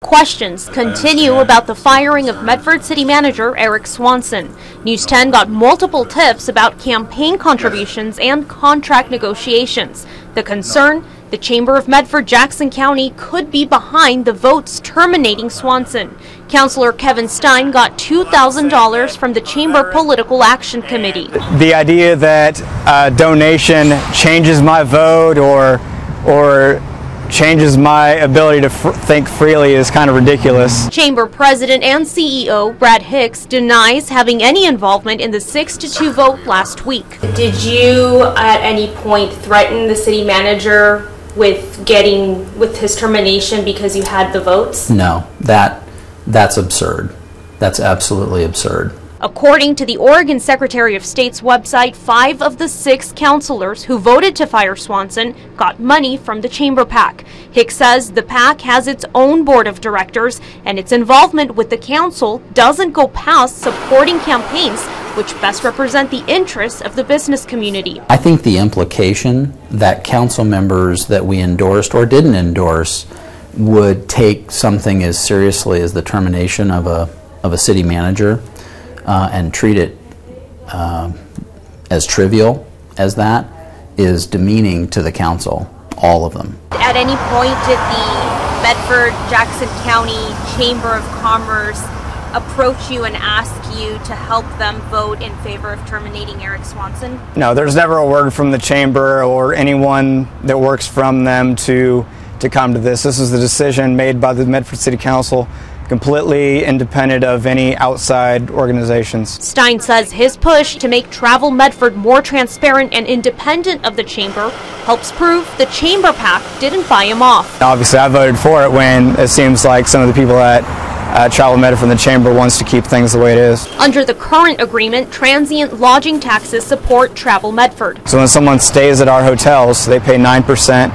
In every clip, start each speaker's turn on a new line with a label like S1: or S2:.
S1: Questions continue about the firing of Medford City Manager Eric Swanson. News 10 got multiple tips about campaign contributions and contract negotiations. The concern, the Chamber of Medford-Jackson County could be behind the votes terminating Swanson. Councilor Kevin Stein got $2,000 from the Chamber Political Action Committee.
S2: The idea that a donation changes my vote or changes my ability to think freely is kind of ridiculous.
S1: Chamber President and CEO Brad Hicks denies having any involvement in the 6-2 vote last week.
S3: Did you at any point threaten the city manager with his termination because you had the votes?
S4: No, that's absurd. That's absolutely absurd.
S1: According to the Oregon Secretary of State's website, 5 of the 6 councilors who voted to fire Swanson got money from the Chamber PAC. Hicks says the PAC has its own board of directors and its involvement with the council doesn't go past supporting campaigns which best represent the interests of the business community.
S4: I think the implication that council members that we endorsed or didn't endorse would take something as seriously as the termination of a city manager and treat it as trivial as that is demeaning to the council, all of them.
S1: At any point did the Medford-Jackson County Chamber of Commerce approach you and ask you to help them vote in favor of terminating Eric Swanson?
S2: No, there's never a word from the chamber or anyone that works from them to come to this. This is the decision made by the Medford City Council, completely independent of any outside organizations.
S1: Stein says his push to make Travel Medford more transparent and independent of the chamber helps prove the Chamber PAC didn't buy him off.
S2: Obviously, I voted for it when it seems like some of the people at Travel Medford and the chamber wants to keep things the way it is.
S1: Under the current agreement, transient lodging taxes support Travel Medford.
S2: So when someone stays at our hotels, they pay 9%,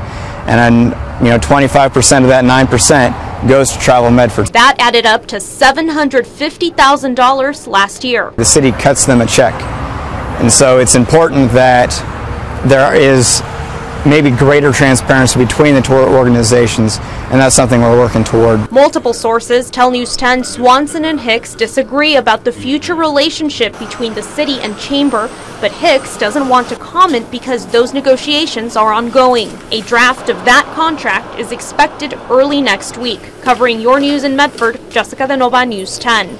S2: and then 25% of that 9% goes to Travel Medford.
S1: That added up to $750,000 last year.
S2: The city cuts them a check, and so it's important that there is maybe greater transparency between the tour organizations, and that's something we're working toward.
S1: Multiple sources tell News 10 Swanson and Hicks disagree about the future relationship between the city and chamber, but Hicks doesn't want to comment because those negotiations are ongoing. A draft of that contract is expected early next week. Covering your news in Medford, Jessica De Nova, News 10.